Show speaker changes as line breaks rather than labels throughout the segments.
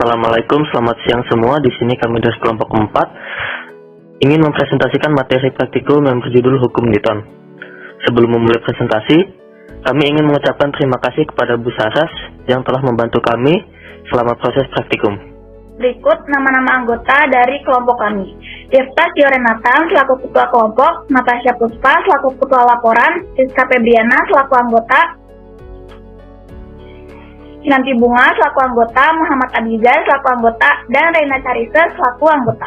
Assalamualaikum, selamat siang semua. Di sini kami dari kelompok 4 ingin mempresentasikan materi praktikum yang berjudul Hukum Newton. Sebelum memulai presentasi, kami ingin mengucapkan terima kasih kepada Bu Saras yang telah membantu kami selama proses praktikum.
Berikut nama-nama anggota dari kelompok kami. Tirta Siorenatan selaku Ketua Kelompok, Natasha Puspa selaku Ketua Laporan, Rizka Febriana selaku anggota, Kinanti Bunga selaku anggota, Muhammad Abizar selaku anggota, dan Reina Carisa selaku anggota.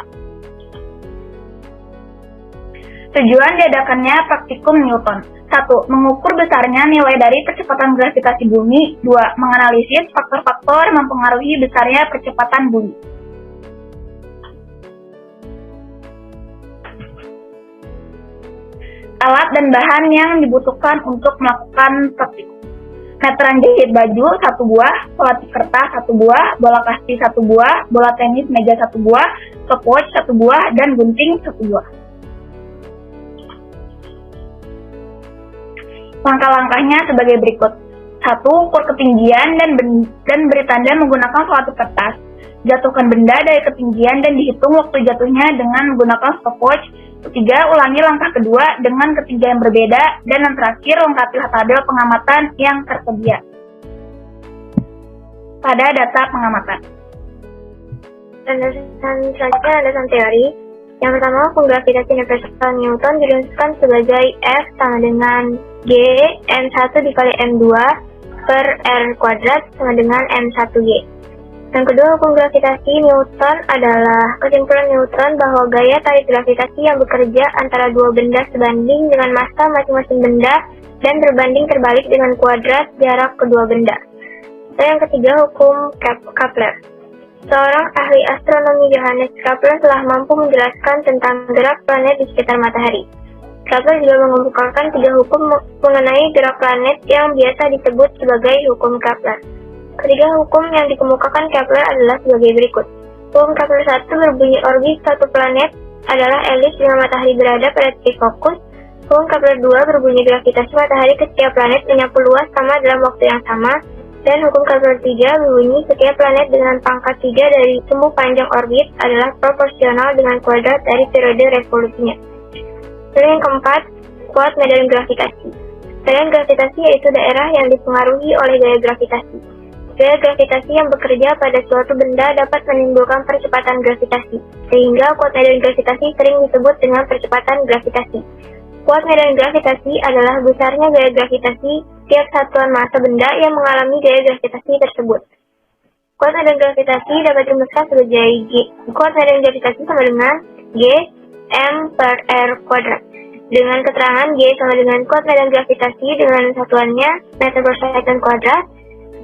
Tujuan diadakannya praktikum Newton. 1. Mengukur besarnya nilai dari percepatan gravitasi bumi. 2. Menganalisis faktor-faktor yang mempengaruhi besarnya percepatan bumi. Alat dan bahan yang dibutuhkan untuk melakukan praktikum. Meteran jahit baju 1 buah, pelatik kertas 1 buah, bola kasti 1 buah, bola tenis meja 1 buah, stopwatch 1 buah, dan gunting 1 buah. Langkah-langkahnya sebagai berikut. 1. Ukur ketinggian dan beri tanda menggunakan suatu kertas. Jatuhkan benda dari ketinggian dan dihitung waktu jatuhnya dengan menggunakan stopwatch. 3. Ulangi langkah kedua dengan ketinggian yang berbeda. Dan yang terakhir, lengkapilah tabel pengamatan yang tersedia pada data pengamatan.
Landasan selanjutnya landasan teori. Yang pertama, hukum gravitasi universal Newton dirumuskan sebagai F sama dengan G M1 dikali M2 per R kuadrat sama dengan M1G. Yang kedua, hukum gravitasi Newton adalah kesimpulan Newton bahwa gaya tarik gravitasi yang bekerja antara dua benda sebanding dengan massa masing-masing benda dan berbanding terbalik dengan kuadrat jarak kedua benda. Dan yang ketiga, hukum Kepler. Seorang ahli astronomi Johannes Kepler telah mampu menjelaskan tentang gerak planet di sekitar matahari. Kepler juga mengemukakan 3 hukum mengenai gerak planet yang biasa disebut sebagai hukum Kepler. Ketiga hukum yang dikemukakan Kepler adalah sebagai berikut. Hukum Kepler 1 berbunyi orbit suatu planet adalah elips dengan matahari berada pada titik fokus. Hukum Kepler 2 berbunyi gravitasi matahari ke setiap planet menyapu luas sama dalam waktu yang sama. Dan hukum Kepler 3 berbunyi setiap planet dengan pangkat 3 dari sumbu panjang orbit adalah proporsional dengan kuadrat dari periode revolusinya. Dan yang keempat, kuat medan gravitasi. Medan gravitasi yaitu daerah yang dipengaruhi oleh gaya gravitasi. Gaya gravitasi yang bekerja pada suatu benda dapat menimbulkan percepatan gravitasi, sehingga kuat medan gravitasi sering disebut dengan percepatan gravitasi. Kuat medan gravitasi adalah besarnya gaya gravitasi tiap satuan massa benda yang mengalami gaya gravitasi tersebut. Kuat medan gravitasi dapat dirumuskan sebagai G. Kuat medan gravitasi sama dengan G M per R kuadrat. Dengan keterangan G sama dengan kuat medan gravitasi dengan satuannya meter per second kuadrat.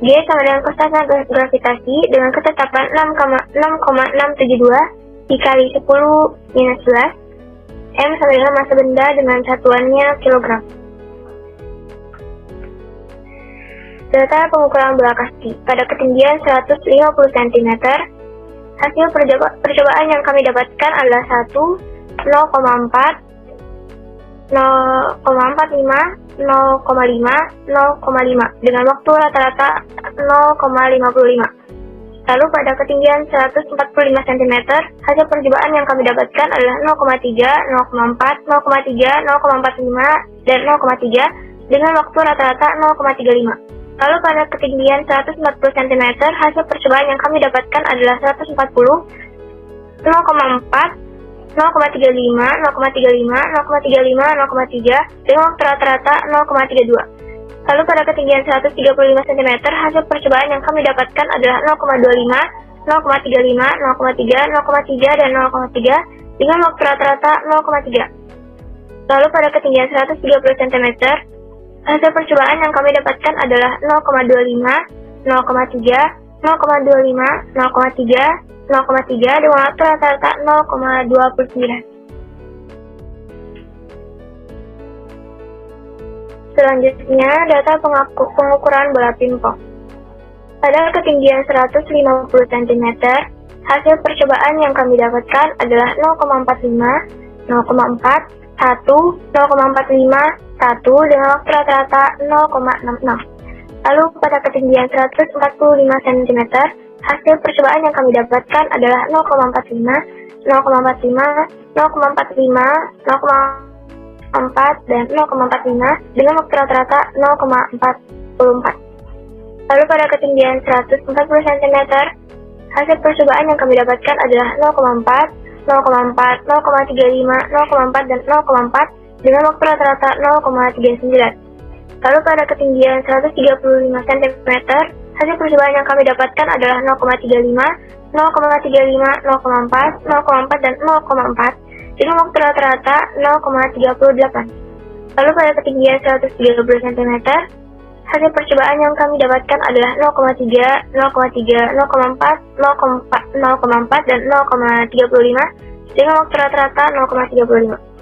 G sama dengan konstanta gravitasi dengan ketetapan 6,672 dikali 10 minus 11. M sama dengan massa benda dengan satuannya kilogram. Data pengukuran bola kasti pada ketinggian 150 cm. Hasil percobaan yang kami dapatkan adalah 1, 0,4, 0,45, 0,5, 0,5 dengan waktu rata-rata 0,55. Lalu pada ketinggian 145 cm, hasil percobaan yang kami dapatkan adalah 0,3, 0,4, 0,3, 0,45, dan 0,3 dengan waktu rata-rata 0,35. Lalu pada ketinggian 140 cm, hasil percobaan yang kami dapatkan adalah 140, 0,4, 0,35, 0,35, 0,35, 0,3 dengan waktu rata-rata 0,32. Lalu pada ketinggian 135 cm, hasil percobaan yang kami dapatkan adalah 0,25, 0,35, 0,3, 0,3, dan 0,3 dengan waktu rata-rata 0,3. Lalu pada ketinggian 130 cm, hasil percobaan yang kami dapatkan adalah 0,25, 0,3, 0,25, 0,3, 0,3 dengan waktu rata-rata 0,29. Selanjutnya, data pengukuran bola pingpong. Pada ketinggian 150 cm, hasil percobaan yang kami dapatkan adalah 0,45, 0,4, 1, 0,45, 1 dengan waktu rata-rata 0,66. Lalu pada ketinggian 145 cm, Hasil percobaan yang kami dapatkan adalah 0,45, 0,45, 0,45, 0,4, dan 0,45 dengan waktu rata-rata 0,44. Lalu pada ketinggian 140 cm, hasil percobaan yang kami dapatkan adalah 0,4, 0,4, 0,35, 0,4, dan 0,4 dengan waktu rata-rata 0,39. Lalu pada ketinggian 135 cm, hasil percobaan yang kami dapatkan adalah 0,35, 0,35, 0,4, 0,4, dan 0,4 dengan waktu rata-rata 0,38. Lalu pada ketinggian 130 cm, hasil percobaan yang kami dapatkan adalah 0,3, 0,3, 0,4, 0,4, dan 0,35 dengan waktu rata-rata 0,35.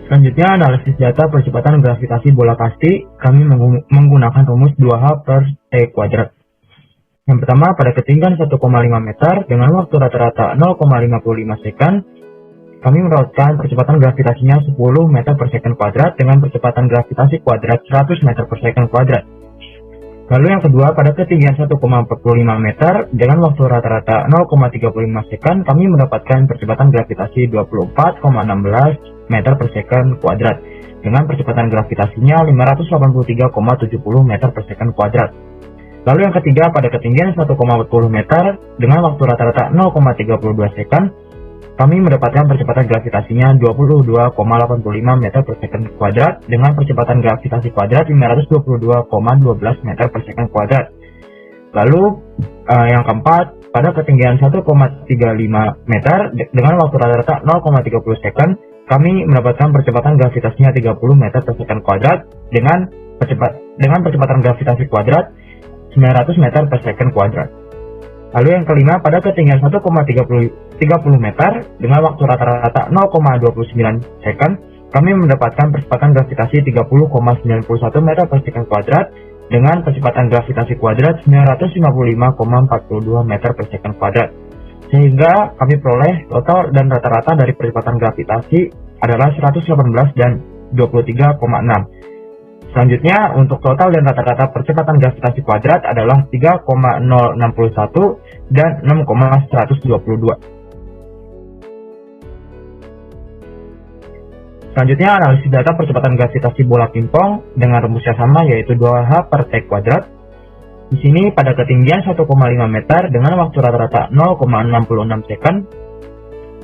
Selanjutnya, analisis data percepatan gravitasi bola kasti, kami menggunakan rumus 2H per T kuadrat. Yang pertama, pada ketinggian 1,5 meter dengan waktu rata-rata 0,55 second, kami mendapatkan percepatan gravitasinya 10 meter per second kuadrat dengan percepatan gravitasi kuadrat 100 meter per second kuadrat. Lalu yang kedua, pada ketinggian 1,45 meter dengan waktu rata-rata 0,35 second, kami mendapatkan percepatan gravitasi 24,16 meter per second kuadrat dengan percepatan gravitasinya 583,70 meter per second kuadrat. Lalu yang ketiga, pada ketinggian 1,40 meter dengan waktu rata-rata 0,32 second, kami mendapatkan percepatan gravitasinya 22,85 meter per second kuadrat dengan percepatan gravitasi kuadrat 522,12 meter per second kuadrat. Lalu yang keempat, pada ketinggian 1,35 meter dengan waktu rata-rata 0,30 second, kami mendapatkan percepatan gravitasinya 30 meter per second kuadrat dengan percepatan gravitasi kuadrat 900 meter per second kuadrat. Lalu yang kelima, pada ketinggian 1,30 meter dengan waktu rata-rata 0,29 second, kami mendapatkan percepatan gravitasi 30,91 meter per second kuadrat dengan percepatan gravitasi kuadrat 955,42 meter per second kuadrat. Sehingga kami peroleh total dan rata-rata dari percepatan gravitasi adalah 118 dan 23,6. Selanjutnya, untuk total dan rata-rata percepatan gravitasi kuadrat adalah 3,061 dan 6,122. Selanjutnya, analisis data percepatan gravitasi bola pingpong dengan rumus yang sama, yaitu 2H per T kuadrat. Di sini pada ketinggian 1,5 meter dengan waktu rata-rata 0,66 second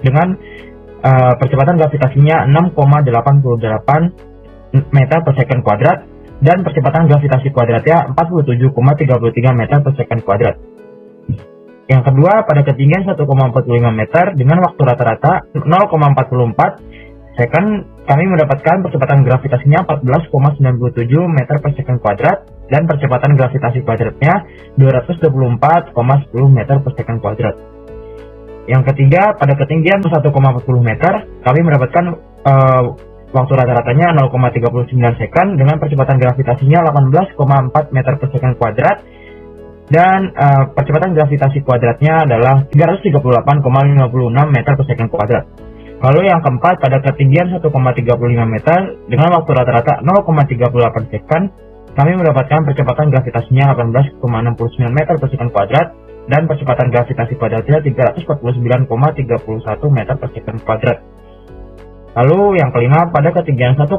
dengan percepatan gravitasinya 6,88 meter per second kuadrat dan percepatan gravitasi kuadratnya 47,33 meter per second kuadrat. Yang kedua, pada ketinggian 1,45 meter dengan waktu rata-rata 0,44 second, kami mendapatkan percepatan gravitasinya 14,97 meter per second kuadrat dan percepatan gravitasi kuadratnya 224,10 meter per second kuadrat. Yang ketiga, pada ketinggian 1,40 meter, kami mendapatkan waktu rata-ratanya 0,39 second dengan percepatan gravitasinya 18,4 meter per second kuadrat dan percepatan gravitasi kuadratnya adalah 338,56 meter per second kuadrat. Lalu yang keempat, pada ketinggian 1,35 meter dengan waktu rata-rata 0,38 second, kami mendapatkan percepatan gravitasinya 18,69 meter per second kuadrat dan percepatan gravitasi kuadratnya 349,31 meter per second kuadrat. Lalu yang kelima, pada ketinggian 1,30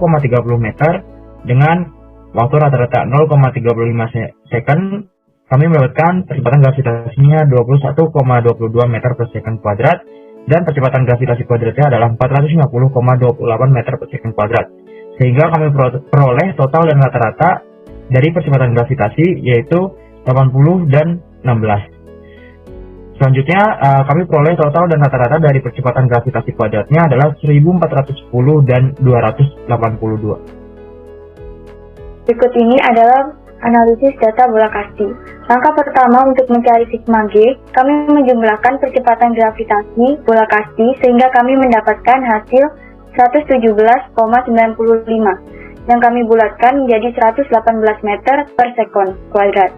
meter dengan waktu rata-rata 0,35 second, kami mendapatkan percepatan gravitasinya 21,22 meter per second kuadrat dan percepatan gravitasi kuadratnya adalah 450,28 meter per second kuadrat. Sehingga kami peroleh total dan rata-rata dari percepatan gravitasi yaitu 80 dan 16. Selanjutnya, kami peroleh total dan rata-rata dari percepatan gravitasi kuadratnya adalah 1410 dan 282.
Berikut ini adalah analisis data bola kasti. Langkah pertama untuk mencari sigma G, kami menjumlahkan percepatan gravitasi bola kasti sehingga kami mendapatkan hasil 117,95 yang kami bulatkan menjadi 118 meter per second kuadrat.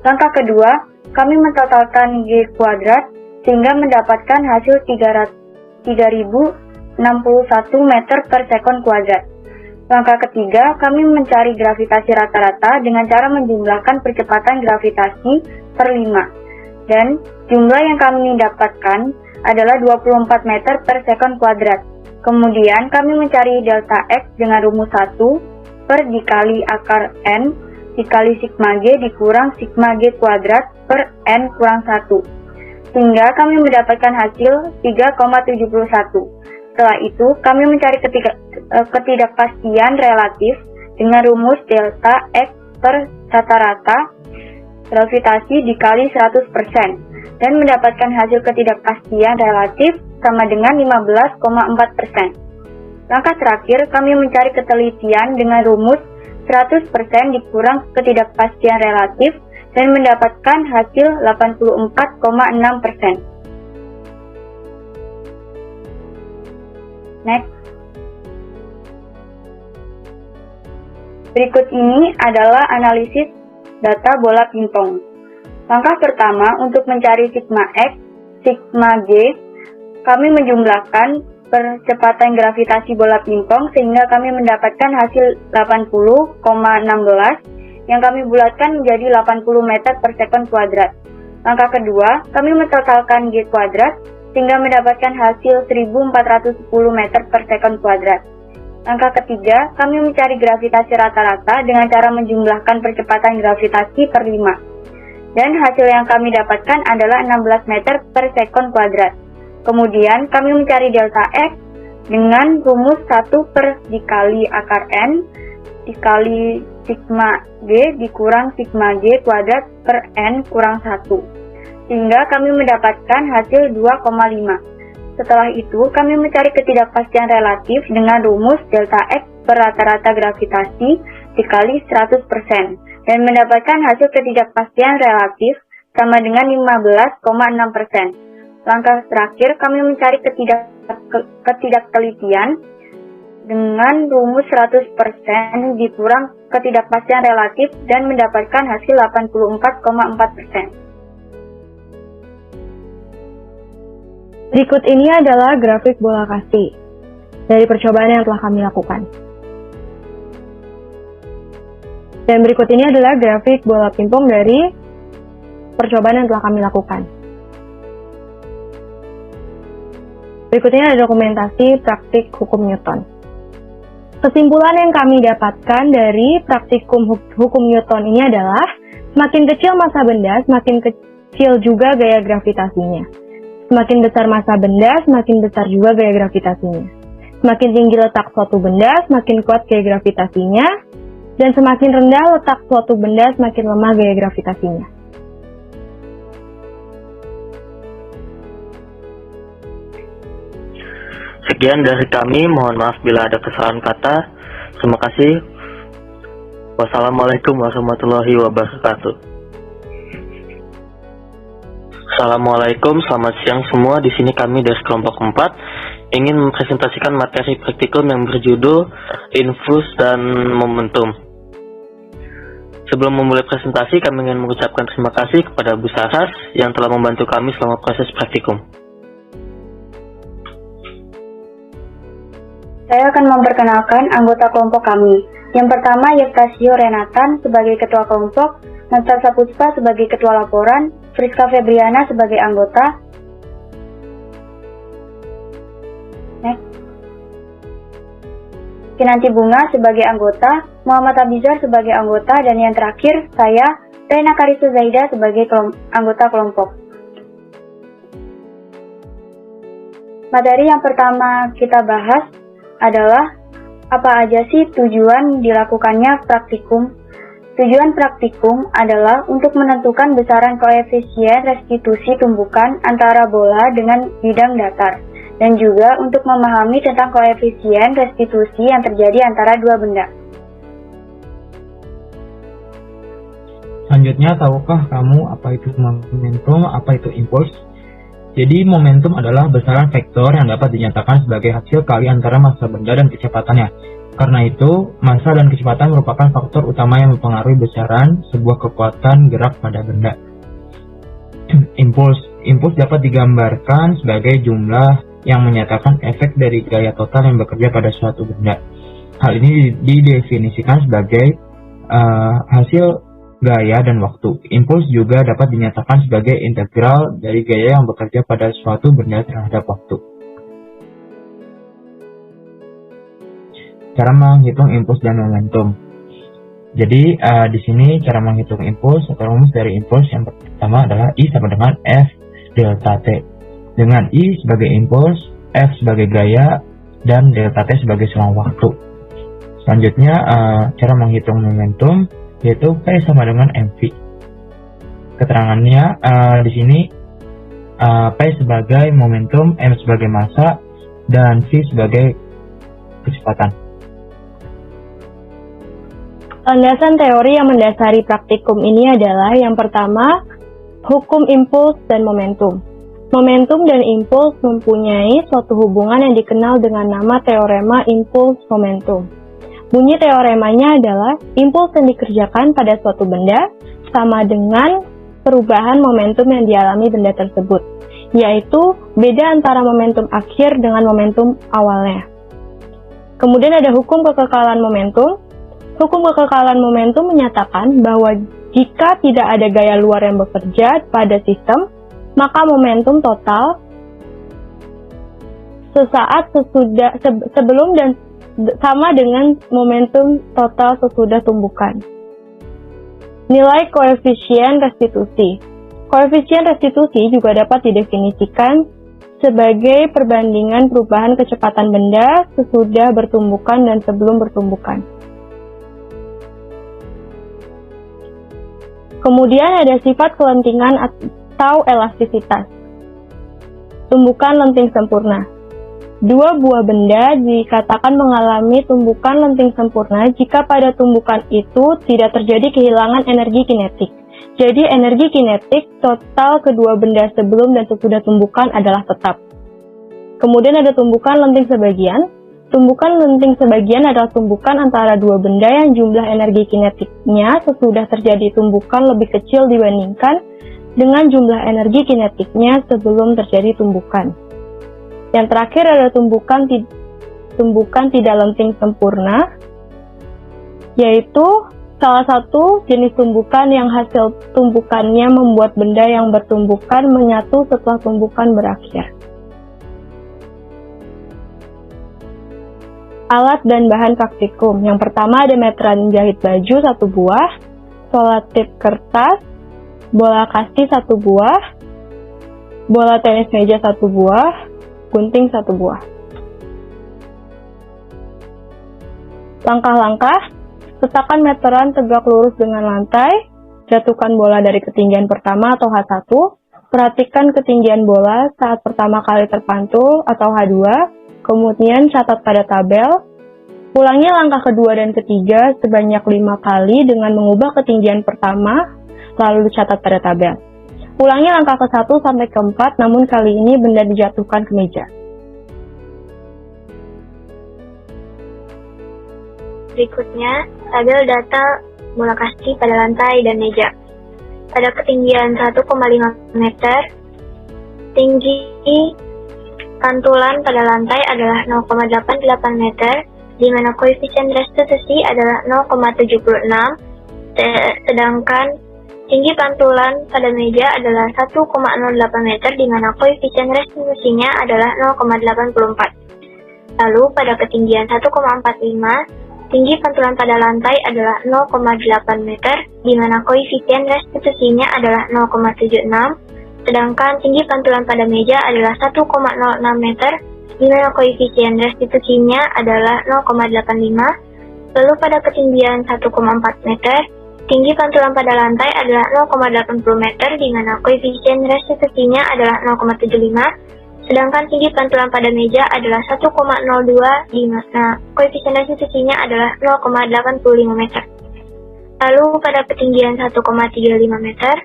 Langkah kedua, kami mentotalkan G kuadrat sehingga mendapatkan hasil 3061 meter per second kuadrat. Langkah ketiga, kami mencari gravitasi rata-rata dengan cara menjumlahkan percepatan gravitasi per 5. Dan jumlah yang kami dapatkan adalah 24 meter per sekon kuadrat. Kemudian kami mencari delta X dengan rumus 1 per dikali akar N dikali sigma G dikurang sigma G kuadrat per N kurang 1. Sehingga kami mendapatkan hasil 3,71. Setelah itu, kami mencari ketidakpastian relatif dengan rumus delta X per rata-rata gravitasi dikali 100% dan mendapatkan hasil ketidakpastian relatif sama dengan 15,4%. Langkah terakhir, kami mencari ketelitian dengan rumus 100% dikurang ketidakpastian relatif dan mendapatkan hasil 84,6%. Next. Berikut ini adalah analisis data bola pingpong. Langkah pertama untuk mencari sigma X, sigma G, kami menjumlahkan percepatan gravitasi bola pingpong sehingga kami mendapatkan hasil 80,16 yang kami bulatkan menjadi 80 meter per sekon kuadrat. Langkah kedua, kami mentotalkan G kuadrat sehingga mendapatkan hasil 1410 meter per sekon kuadrat. Langkah ketiga, kami mencari gravitasi rata-rata dengan cara menjumlahkan percepatan gravitasi per 5. Dan hasil yang kami dapatkan adalah 16 meter per sekon kuadrat. Kemudian kami mencari delta X dengan rumus 1 per dikali akar N dikali sigma G dikurang sigma G kuadrat per N kurang 1. Sehingga kami mendapatkan hasil 2,5. Setelah itu, kami mencari ketidakpastian relatif dengan rumus delta X per rata-rata gravitasi dikali 100% dan mendapatkan hasil ketidakpastian relatif sama dengan 15,6%. Langkah terakhir, kami mencari ketidaktelitian dengan rumus 100% dikurang ketidakpastian relatif dan mendapatkan hasil 84,4%.
Berikut ini adalah grafik bola kasti dari percobaan yang telah kami lakukan. Dan berikut ini adalah grafik bola pingpong dari percobaan yang telah kami lakukan. Berikutnya ada dokumentasi praktik hukum Newton. Kesimpulan yang kami dapatkan dari praktikum hukum Newton ini adalah semakin kecil massa benda, semakin kecil juga gaya gravitasinya. Semakin besar massa benda, semakin besar juga gaya gravitasinya. Semakin tinggi letak suatu benda, semakin kuat gaya gravitasinya. Dan semakin rendah letak suatu benda, semakin lemah gaya gravitasinya.
Sekian dari kami, mohon maaf bila ada kesalahan kata. Terima kasih. Wassalamualaikum warahmatullahi wabarakatuh. Assalamualaikum, selamat siang semua. Di sini kami dari kelompok 4 ingin mempresentasikan materi praktikum yang berjudul Influx dan Momentum. Sebelum memulai presentasi, kami ingin mengucapkan terima kasih kepada Bu Saras yang telah membantu kami selama proses praktikum.
Saya akan memperkenalkan anggota kelompok kami. Yang pertama, Yeftasio Renatan sebagai ketua kelompok, Natasha Puspa sebagai ketua laporan, Friska Febriana sebagai anggota. Next. Kinanti Bunga sebagai anggota, Muhammad Abizar sebagai anggota, dan yang terakhir, saya, Reina Karisu Zaida sebagai anggota kelompok. Materi yang pertama kita bahas adalah apa aja sih tujuan dilakukannya praktikum. Tujuan praktikum adalah untuk menentukan besaran koefisien restitusi tumbukan antara bola dengan bidang datar, dan juga untuk memahami tentang koefisien restitusi yang terjadi antara dua benda.
Selanjutnya, tahukah kamu apa itu momentum, apa itu impuls? Jadi, momentum adalah besaran vektor yang dapat dinyatakan sebagai hasil kali antara massa benda dan kecepatannya. Karena itu, massa dan kecepatan merupakan faktor utama yang mempengaruhi besaran sebuah kekuatan gerak pada benda. Impuls dapat digambarkan sebagai jumlah yang menyatakan efek dari gaya total yang bekerja pada suatu benda. Hal ini didefinisikan sebagai hasil gaya dan waktu. Impuls juga dapat dinyatakan sebagai integral dari gaya yang bekerja pada suatu benda terhadap waktu. Cara menghitung impuls dan momentum. Jadi di sini cara menghitung impuls atau rumus dari impuls yang pertama adalah I sama dengan F delta T. Dengan I sebagai impuls, F sebagai gaya, dan delta T sebagai selang waktu. Selanjutnya cara menghitung momentum yaitu P sama dengan mv. Keterangannya di sini P sebagai momentum, M sebagai massa, dan V sebagai kecepatan.
Landasan teori yang mendasari praktikum ini adalah yang pertama, hukum impuls dan momentum. Momentum dan impuls mempunyai suatu hubungan yang dikenal dengan nama teorema impuls momentum. Bunyi teoremanya adalah impuls yang dikerjakan pada suatu benda sama dengan perubahan momentum yang dialami benda tersebut, yaitu beda antara momentum akhir dengan momentum awalnya. Kemudian ada hukum kekekalan momentum. Hukum kekekalan momentum menyatakan bahwa jika tidak ada gaya luar yang bekerja pada sistem, maka momentum total sesaat sesudah sebelum dan sama dengan momentum total sesudah tumbukan. Nilai koefisien restitusi. Koefisien restitusi juga dapat didefinisikan sebagai perbandingan perubahan kecepatan benda sesudah bertumbukan dan sebelum bertumbukan. Kemudian ada sifat kelentingan atau elastisitas. Tumbukan lenting sempurna. Dua buah benda dikatakan mengalami tumbukan lenting sempurna jika pada tumbukan itu tidak terjadi kehilangan energi kinetik. Jadi energi kinetik total kedua benda sebelum dan sesudah tumbukan adalah tetap. Kemudian ada tumbukan lenting sebagian. Tumbukan lenting sebagian adalah tumbukan antara dua benda yang jumlah energi kinetiknya sesudah terjadi tumbukan lebih kecil dibandingkan dengan jumlah energi kinetiknya sebelum terjadi tumbukan. Yang terakhir ada tumbukan tidak lenting sempurna, yaitu salah satu jenis tumbukan yang hasil tumbukannya membuat benda yang bertumbukan menyatu setelah tumbukan berakhir. Alat dan bahan praktikum. Yang pertama ada meteran jahit baju 1 buah, selotip kertas, bola kasti 1 buah, bola tenis meja 1 buah, gunting 1 buah. Langkah-langkah, letakkan meteran tegak lurus dengan lantai, jatuhkan bola dari ketinggian pertama atau H1, perhatikan ketinggian bola saat pertama kali terpantul atau H2, kemudian catat pada tabel. Ulangi langkah kedua dan ketiga sebanyak 5 kali dengan mengubah ketinggian pertama, lalu catat pada tabel. Ulangi langkah ke-1 sampai ke-4, namun kali ini benda dijatuhkan ke meja.
Berikutnya, tabel data bola kasti pada lantai dan meja. Pada ketinggian 1,5 meter, tinggi pantulan pada lantai adalah 0,88 meter, di mana koefisien restitusi adalah 0,76, sedangkan tinggi pantulan pada meja adalah 1,08 meter, di mana koefisien restitusinya adalah 0,84. Lalu pada ketinggian 1,45, tinggi pantulan pada lantai adalah 0,8 meter, di mana koefisien restitusinya adalah 0,76, sedangkan tinggi pantulan pada meja adalah 1,06 meter, di mana koefisien restitusinya adalah 0,85. Lalu pada ketinggian 1,4 meter, tinggi pantulan pada lantai adalah 0,80 meter, di mana koefisien restitusinya adalah 0,75, sedangkan tinggi pantulan pada meja adalah 1,02, di mana koefisien restitusinya adalah 0,85 meter. Lalu pada ketinggian 1,35 meter,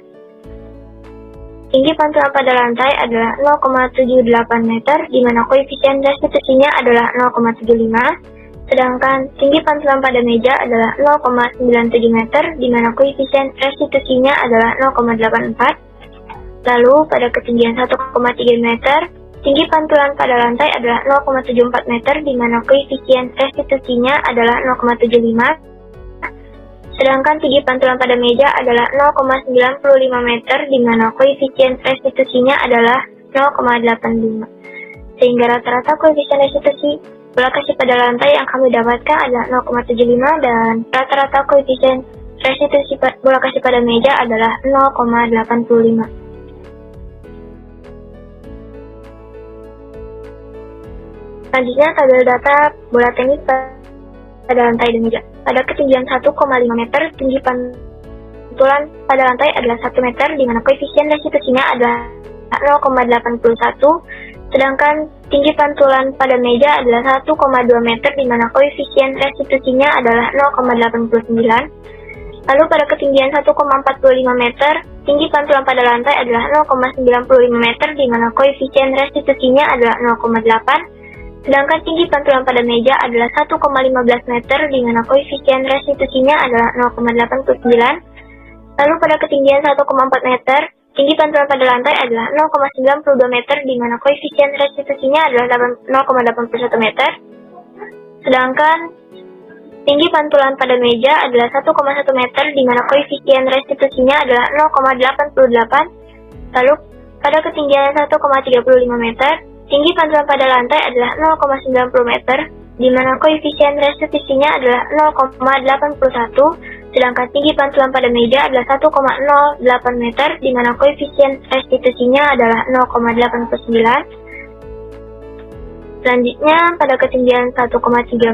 tinggi pantulan pada lantai adalah 0,78 meter, di mana koefisien restitusinya adalah 0,75, sedangkan tinggi pantulan pada meja adalah 0,97 meter, di mana koefisien restitusinya adalah 0,84. Lalu pada ketinggian 1,3 meter, tinggi pantulan pada lantai adalah 0,74 meter, di mana koefisien restitusinya adalah 0,75. Sedangkan tinggi pantulan pada meja adalah 0,95 meter, di mana koefisien restitusinya adalah 0,85. Sehingga rata-rata koefisien restitusi bola kasti pada lantai yang kami dapatkan adalah 0,75 dan rata-rata koefisien restitusi bola kasti pada meja adalah 0,85. Selanjutnya tabel data bola tenis pada lantai dan meja. Pada ketinggian 1,5 meter, tinggi pantulan pada lantai adalah 1 meter, di mana koefisien restitusinya adalah 0,81, sedangkan tinggi pantulan pada meja adalah 1,2 meter, di mana koefisien restitusinya adalah 0,89. Lalu pada ketinggian 1,45 meter, tinggi pantulan pada lantai adalah 0,95 meter, di mana koefisien restitusinya adalah 0,8. Sedangkan tinggi pantulan pada meja adalah 1,15 meter, di mana koefisien restitusinya adalah 0,89. Lalu pada ketinggian 1,4 meter, tinggi pantulan pada lantai adalah 0,92 meter, di mana koefisien restitusinya adalah 0,81 meter. Sedangkan tinggi pantulan pada meja adalah 1,1 meter, di mana koefisien restitusinya adalah 0,88. Lalu pada ketinggian 1,35 meter, tinggi pantulan pada lantai adalah 0,90 meter, di mana koefisien restitusinya adalah 0,81, sedangkan tinggi pantulan pada meja adalah 1,08 meter, di mana koefisien restitusinya adalah 0,89. Selanjutnya, pada ketinggian 1,3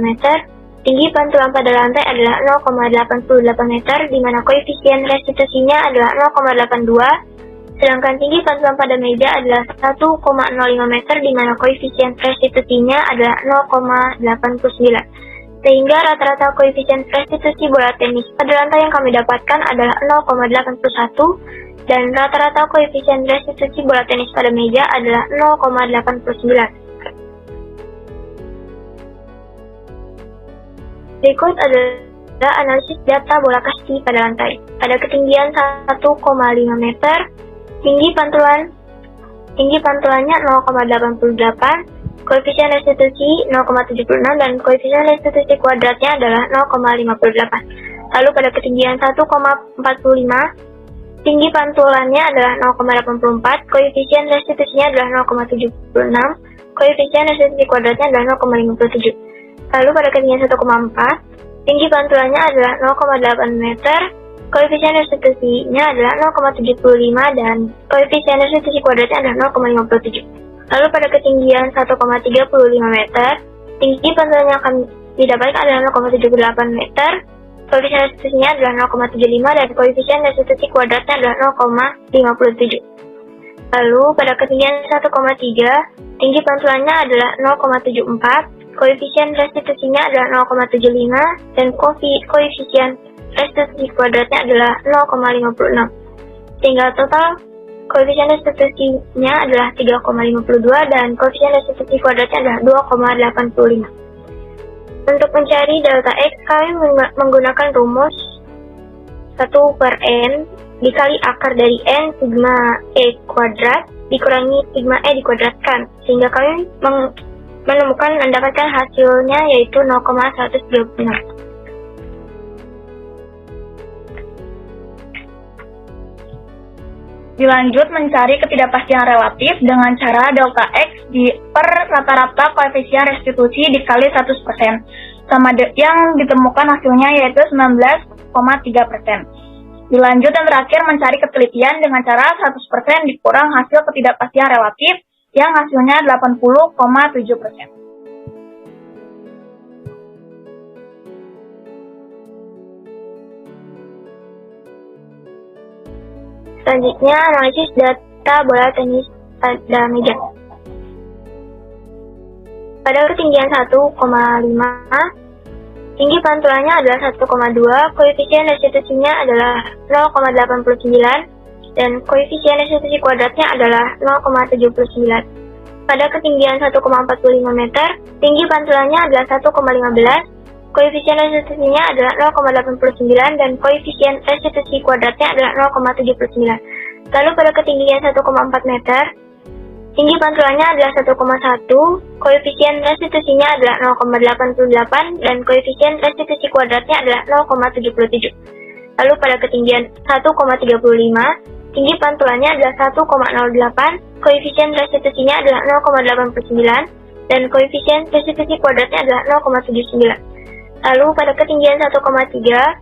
meter, tinggi pantulan pada lantai adalah 0,88 meter, di mana koefisien restitusinya adalah 0,82. Sedangkan tinggi pantulan pada meja adalah 1,05 meter, di mana koefisien restitusinya adalah 0,89. Sehingga rata-rata koefisien restitusi bola tenis pada lantai yang kami dapatkan adalah 0,81 dan rata-rata koefisien restitusi bola tenis pada meja adalah 0,89. Berikut adalah analisis data bola kasti pada lantai. Pada ketinggian 1,5 meter, tinggi pantulannya 0,88, koefisien restitusi 0,76 dan koefisien restitusi kuadratnya adalah 0,58. Lalu pada ketinggian 1,45, tinggi pantulannya adalah 0,84, koefisien restitusinya adalah 0,76, koefisien restitusi kuadratnya adalah 0,57. Lalu pada ketinggian 1,4, tinggi pantulannya adalah 0,8 meter, koefisien restitusinya adalah 0,75 dan koefisien restitusi kuadratnya adalah 0,57. Lalu pada ketinggian 1,35 meter, tinggi pantulan yang akan didapatkan adalah 0,78 meter, koefisien restitusinya adalah 0,75 dan koefisien restitusi kuadratnya adalah 0,57. Lalu pada ketinggian 1,3, tinggi pantulannya adalah 0,74, koefisien restitusinya adalah 0,75 dan koefisien restitusi kuadratnya adalah 0,56. Sehingga total koefisien restitusinya adalah 3,52 dan koefisien restitusi kuadratnya adalah 2,85. Untuk mencari delta X, kami menggunakan rumus 1/n dikali akar dari n sigma E kuadrat dikurangi sigma E dikuadratkan. Sehingga kami mendapatkan hasilnya yaitu 0,136.
Dilanjut mencari ketidakpastian relatif dengan cara delta X per rata-rata koefisien restitusi dikali 100%. Yang ditemukan hasilnya yaitu 19,3%. Dilanjut dan terakhir mencari ketelitian dengan cara 100% dikurang hasil ketidakpastian relatif yang hasilnya 80,7%.
Selanjutnya, analisis data bola tenis pada meja. Pada ketinggian 1,5, tinggi pantulannya adalah 1,2, koefisien restitusinya adalah 0,89, dan koefisien restitusi kuadratnya adalah 0,79. Pada ketinggian 1,45 meter, tinggi pantulannya adalah 1,15, koefisien restitusinya adalah 0,89 dan koefisien restitusi kuadratnya adalah 0,79. Lalu pada ketinggian 1,4 meter, tinggi pantulannya adalah 1,1, koefisien restitusinya adalah 0,88, dan koefisien restitusi kuadratnya adalah 0,77. Lalu pada ketinggian 1,35, tinggi pantulannya adalah 1,08, koefisien restitusinya adalah 0,89, dan koefisien restitusi kuadratnya adalah 0,79. Lalu pada ketinggian 1,3,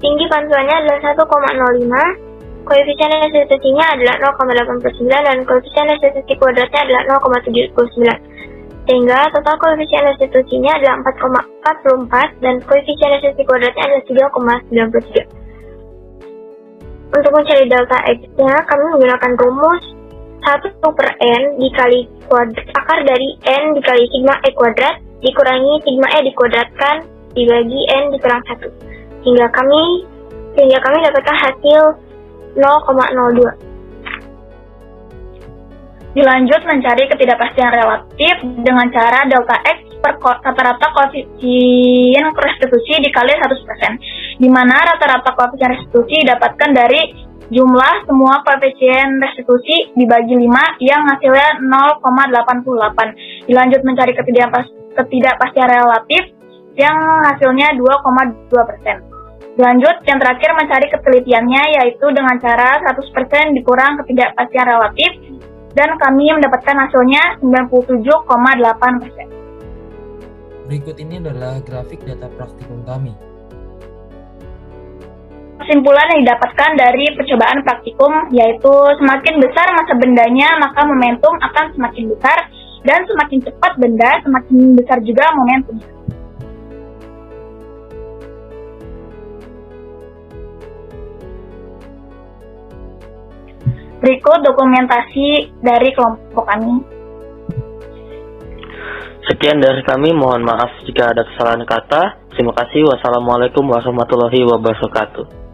tinggi pantulannya adalah 1,05, koefisien restitusinya adalah 0,89 dan koefisien restitusi kuadratnya adalah 0,79. Sehingga total koefisien restitusinya adalah 4,44 dan koefisien restitusi kuadratnya adalah 3,93. Untuk mencari delta X-nya, kami menggunakan rumus 1/n dikali akar dari n dikali sigma E kuadrat dikurangi sigma E dikuadratkan dibagi n dikurang 1. Sehingga kami dapatkan hasil 0,02.
Dilanjut mencari ketidakpastian relatif dengan cara delta X per rata-rata koefisien restitusi dikali 100%, di mana rata-rata koefisien restitusi didapatkan dari jumlah semua koefisien restitusi dibagi 5 yang hasilnya 0,88. Dilanjut mencari ketidakpastian relatif yang hasilnya 2,2%. Lanjut, yang terakhir mencari ketelitiannya, yaitu dengan cara 100% dikurang ketidakpastian relatif, dan kami mendapatkan hasilnya 97,8%.
Berikut ini adalah grafik data praktikum kami.
Kesimpulan yang didapatkan dari percobaan praktikum, yaitu semakin besar massa bendanya, maka momentum akan semakin besar, dan semakin cepat benda, semakin besar juga momentumnya. Berikut dokumentasi dari kelompok kami.
Sekian dari kami, mohon maaf jika ada kesalahan kata. Terima kasih. Wassalamualaikum warahmatullahi wabarakatuh.